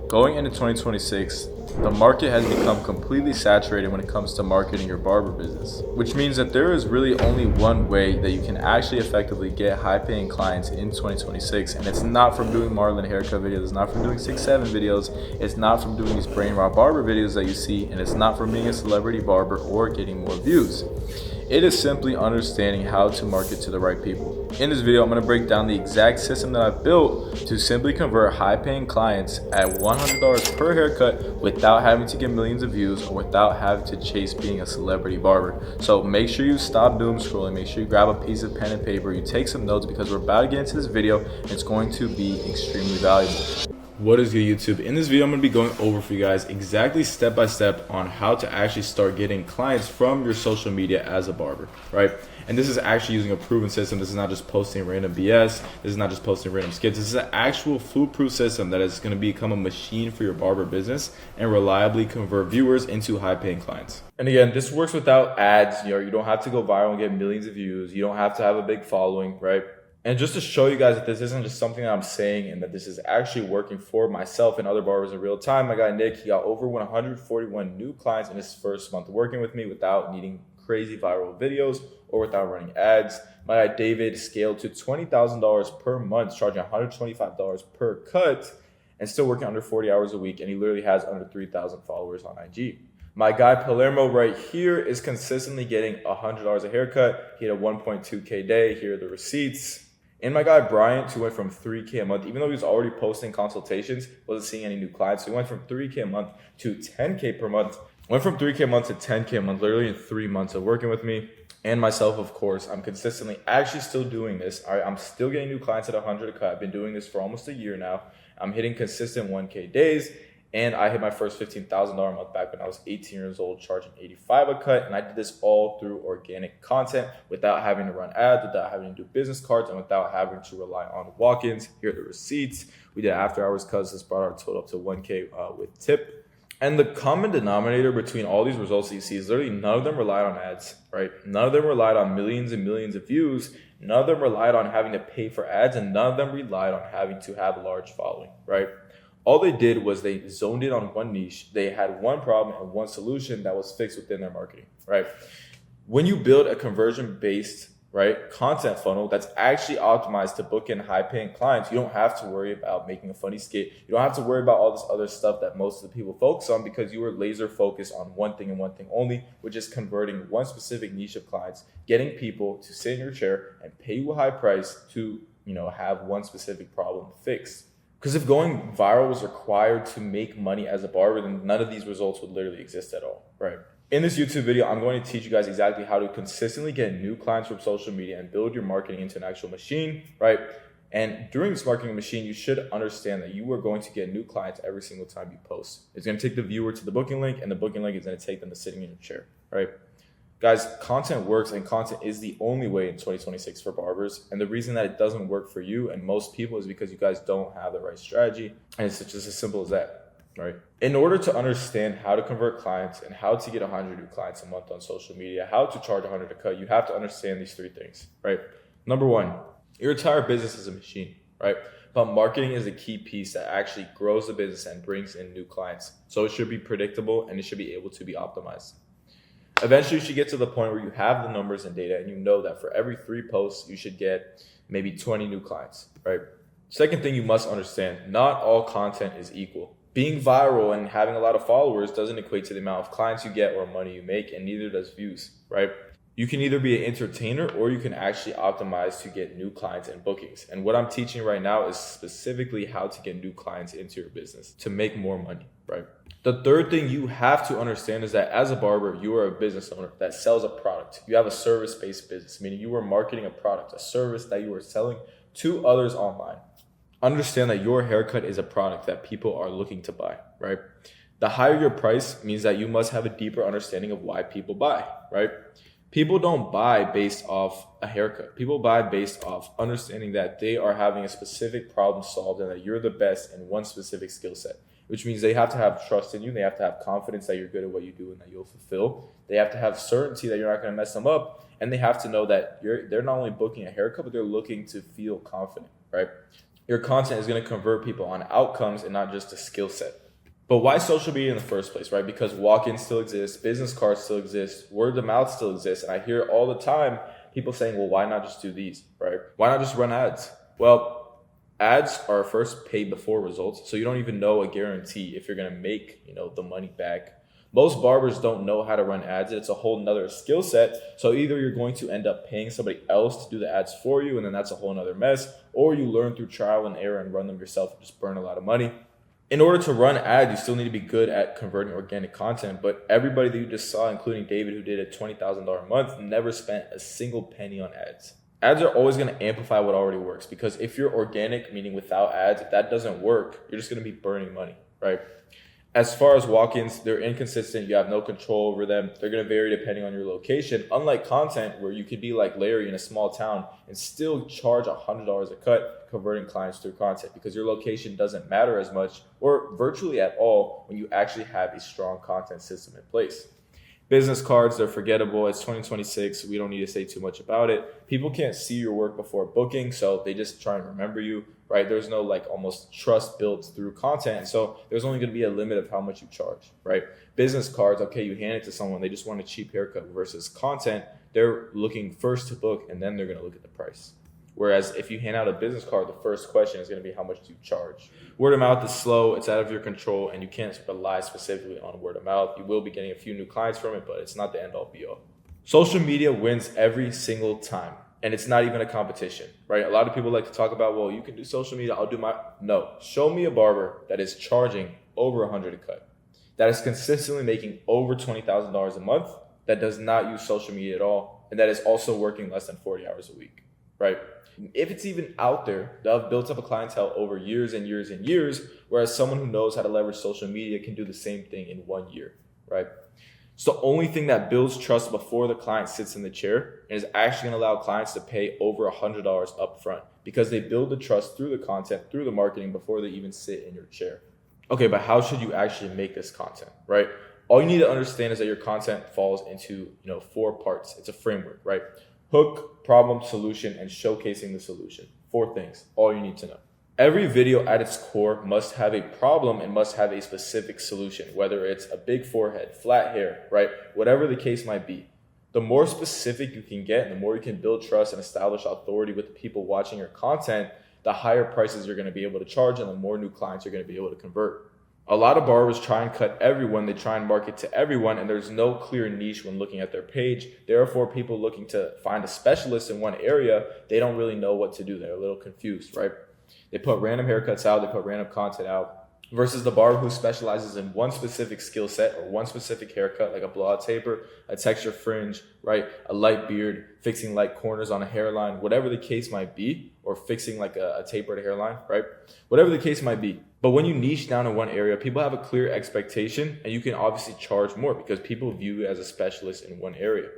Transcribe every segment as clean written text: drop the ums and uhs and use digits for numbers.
Going into 2026, the market has become completely saturated when it comes to marketing your barber business, which means that there is really only one way that you can actually effectively get high-paying clients in 2026, and it's not from doing Marlin haircut videos, it's not from doing 6-7 videos, it's not from doing these brain rot barber videos that you see, and it's not from being a celebrity barber or getting more views. It is simply understanding how to market to the right people. In this video, I'm going to break down the exact system that I've built to simply convert high-paying clients at $100 per haircut without having to get millions of views or without having to chase being a celebrity barber. So make sure you stop doom scrolling, make sure you grab a piece of pen and paper, you take some notes because we're about to get into this video and it's going to be extremely valuable. What is good, YouTube? In this video, I'm going to be going over for you guys exactly step by step on how to actually start getting clients from your social media as a barber, right? And this is actually using a proven system. This is not just posting random BS. This is not just posting random skits. This is an actual foolproof system that is going to become a machine for your barber business and reliably convert viewers into high-paying clients. And again, this works without ads. You don't have to go viral and get millions of views. You don't have to have a big following, right? And just to show you guys that this isn't just something that I'm saying and that this is actually working for myself and other barbers in real time, my guy Nick, he got over 141 new clients in his first month working with me without needing crazy viral videos or without running ads. My guy David scaled to $20,000 per month, charging $125 per cut and still working under 40 hours a week. And he literally has under 3,000 followers on IG. My guy Palermo right here is consistently getting $100 a haircut. He had a 1.2K day. Here are the receipts. And my guy Bryant, who went from 3K a month, even though he was already posting consultations, wasn't seeing any new clients. So he went from 3K a month to 10K per month. Went from 3K a month to 10K a month, literally in 3 months of working with me. And myself, of course, I'm consistently actually still doing this. All right, I'm still getting new clients at 100 a cut. I've been doing this for almost a year now. I'm hitting consistent 1K days. And I hit my first $15,000 a month back when I was 18 years old, charging $85 a cut. And I did this all through organic content without having to run ads, without having to do business cards, and without having to rely on walk-ins. Here are the receipts. We did after hours cuts. This brought our total up to 1K with tip. And the common denominator between all these results that you see is literally none of them relied on ads, right? None of them relied on millions and millions of views. None of them relied on having to pay for ads, and none of them relied on having to have a large following, right? All they did was they zoned in on one niche. They had one problem and one solution that was fixed within their marketing, right? When you build a conversion-based, right, content funnel that's actually optimized to book in high-paying clients, you don't have to worry about making a funny skit. You don't have to worry about all this other stuff that most of the people focus on because you were laser focused on one thing and one thing only, which is converting one specific niche of clients, getting people to sit in your chair and pay you a high price to, have one specific problem fixed. Because if going viral was required to make money as a barber, then none of these results would literally exist at all, right? In this YouTube video, I'm going to teach you guys exactly how to consistently get new clients from social media and build your marketing into an actual machine, right? And during this marketing machine, you should understand that you are going to get new clients every single time you post. It's going to take the viewer to the booking link, and the booking link is going to take them to sitting in your chair, right? Guys, content works, and content is the only way in 2026 for barbers. And the reason that it doesn't work for you and most people is because you guys don't have the right strategy. And it's just as simple as that, right? In order to understand how to convert clients and how to get 100 new clients a month on social media, how to charge 100 a cut, you have to understand these 3 things, right? Number 1, your entire business is a machine, right? But marketing is a key piece that actually grows the business and brings in new clients. So it should be predictable and it should be able to be optimized. Eventually, you should get to the point where you have the numbers and data and you know that for every 3 posts, you should get maybe 20 new clients, right? Second thing you must understand, not all content is equal. Being viral and having a lot of followers doesn't equate to the amount of clients you get or money you make, and neither does views, right? You can either be an entertainer or you can actually optimize to get new clients and bookings. And what I'm teaching right now is specifically how to get new clients into your business to make more money, right? The third thing you have to understand is that as a barber, you are a business owner that sells a product. You have a service-based business, meaning you are marketing a product, a service that you are selling to others online. Understand that your haircut is a product that people are looking to buy, right? The higher your price means that you must have a deeper understanding of why people buy, right? People don't buy based off a haircut. People buy based off understanding that they are having a specific problem solved and that you're the best in one specific skill set, which means they have to have trust in you. They have to have confidence that you're good at what you do and that you'll fulfill. They have to have certainty that you're not going to mess them up. And they have to know that they're not only booking a haircut, but they're looking to feel confident, right? your content is going to convert people on outcomes and not just a skill set. But why social media in the first place, right? Because walk-ins still exist, business cards still exist, word of mouth still exists. And I hear all the time people saying, well, why not just do these, right? Why not just run ads? Well, ads are first paid before results. So you don't even know a guarantee if you're going to make, the money back. Most barbers don't know how to run ads. It's a whole nother skill set. So either you're going to end up paying somebody else to do the ads for you, and then that's a whole nother mess, or you learn through trial and error and run them yourself and just burn a lot of money. In order to run ads, you still need to be good at converting organic content, but everybody that you just saw, including David, who did a $20,000 a month, never spent a single penny on ads. Ads are always going to amplify what already works, because if you're organic, meaning without ads, if that doesn't work, you're just going to be burning money, right? As far as walk-ins, they're inconsistent. You have no control over them. They're going to vary depending on your location. Unlike content, where you could be like Larry in a small town and still charge $100 a cut converting clients through content, because your location doesn't matter as much or virtually at all when you actually have a strong content system in place. Business cards, they're forgettable. It's 2026. We don't need to say too much about it. People can't see your work before booking, so they just try and remember you, right? There's no almost trust built through content. So there's only going to be a limit of how much you charge, right? Business cards, okay, you hand it to someone, they just want a cheap haircut, versus content, they're looking first to book and then they're going to look at the price. Whereas if you hand out a business card, the first question is going to be how much do you charge? Word of mouth is slow, it's out of your control, and you can't rely specifically on word of mouth. You will be getting a few new clients from it, but it's not the end all be all. Social media wins every single time, and it's not even a competition, right? A lot of people like to talk about, well, you can do social media, I'll do no. Show me a barber that is charging over $100 a cut, that is consistently making over $20,000 a month, that does not use social media at all, and that is also working less than 40 hours a week, right? If it's even out there, they'll have built up a clientele over years and years and years, whereas someone who knows how to leverage social media can do the same thing in 1 year, right? It's the only thing that builds trust before the client sits in the chair, and is actually going to allow clients to pay over $100 up front, because they build the trust through the content, through the marketing, before they even sit in your chair. Okay, but how should you actually make this content, right? All you need to understand is that your content falls into 4 parts. It's a framework, right? Hook, problem, solution, and showcasing the solution. 4 things, all you need to know. Every video at its core must have a problem and must have a specific solution, whether it's a big forehead, flat hair, right? Whatever the case might be. The more specific you can get and the more you can build trust and establish authority with the people watching your content, the higher prices you're going to be able to charge and the more new clients you're going to be able to convert. A lot of barbers try and cut everyone, they try and market to everyone, and there's no clear niche when looking at their page. Therefore, people looking to find a specialist in one area, they don't really know what to do. They're a little confused, right? They put random haircuts out, they put random content out, versus the barber who specializes in one specific skill set or one specific haircut, like a blowout taper, a texture fringe, right? A light beard, fixing light corners on a hairline, whatever the case might be, or fixing like a tapered hairline, right? Whatever the case might be. But when you niche down in one area, people have a clear expectation, and you can obviously charge more because people view you as a specialist in one area.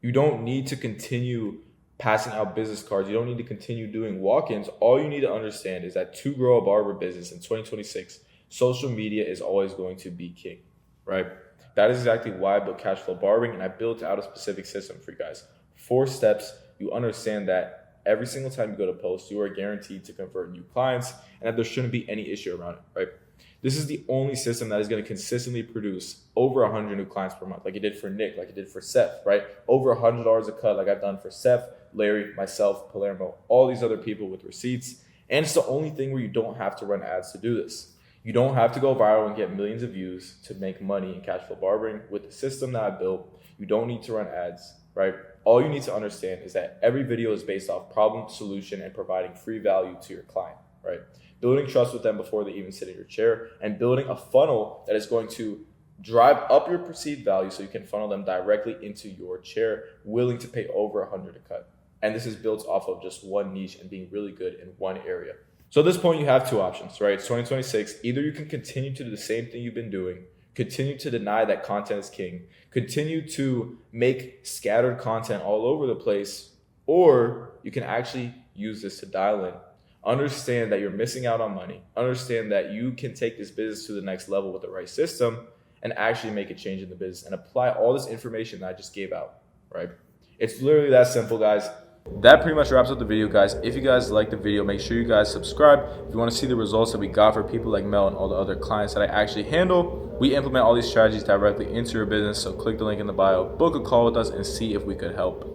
You don't need to continue passing out business cards. You don't need to continue doing walk-ins. All you need to understand is that to grow a barber business in 2026, social media is always going to be king, right? That is exactly why I built Cashflow Barbering, and I built out a specific system for you guys. 4 steps. You understand that every single time you go to post, you are guaranteed to convert new clients, and that there shouldn't be any issue around it, right? This is the only system that is going to consistently produce over 100 new clients per month, like it did for Nick, like it did for Seth, right? Over $100 a cut, like I've done for Seth, Larry, myself, Palermo, all these other people with receipts. And it's the only thing where you don't have to run ads to do this. You don't have to go viral and get millions of views to make money in Cashflow Barbering. With the system that I built, you don't need to run ads, right? All you need to understand is that every video is based off problem, solution, and providing free value to your client, right? Building trust with them before they even sit in your chair, and building a funnel that is going to drive up your perceived value so you can funnel them directly into your chair, willing to pay over $100 a cut. And this is built off of just one niche and being really good in one area. So at this point, you have 2 options, right? It's 2026. Either you can continue to do the same thing you've been doing, continue to deny that content is king, continue to make scattered content all over the place, or you can actually use this to dial in. Understand that you're missing out on money. Understand that you can take this business to the next level with the right system and actually make a change in the business and apply all this information that I just gave out, right? It's literally that simple, guys. That pretty much wraps up the video, guys. If you guys like the video, make sure you guys subscribe. If you want to see the results that we got for people like Mel and all the other clients that I actually handle, we implement all these strategies directly into your business. So click the link in the bio, book a call with us, and see if we could help.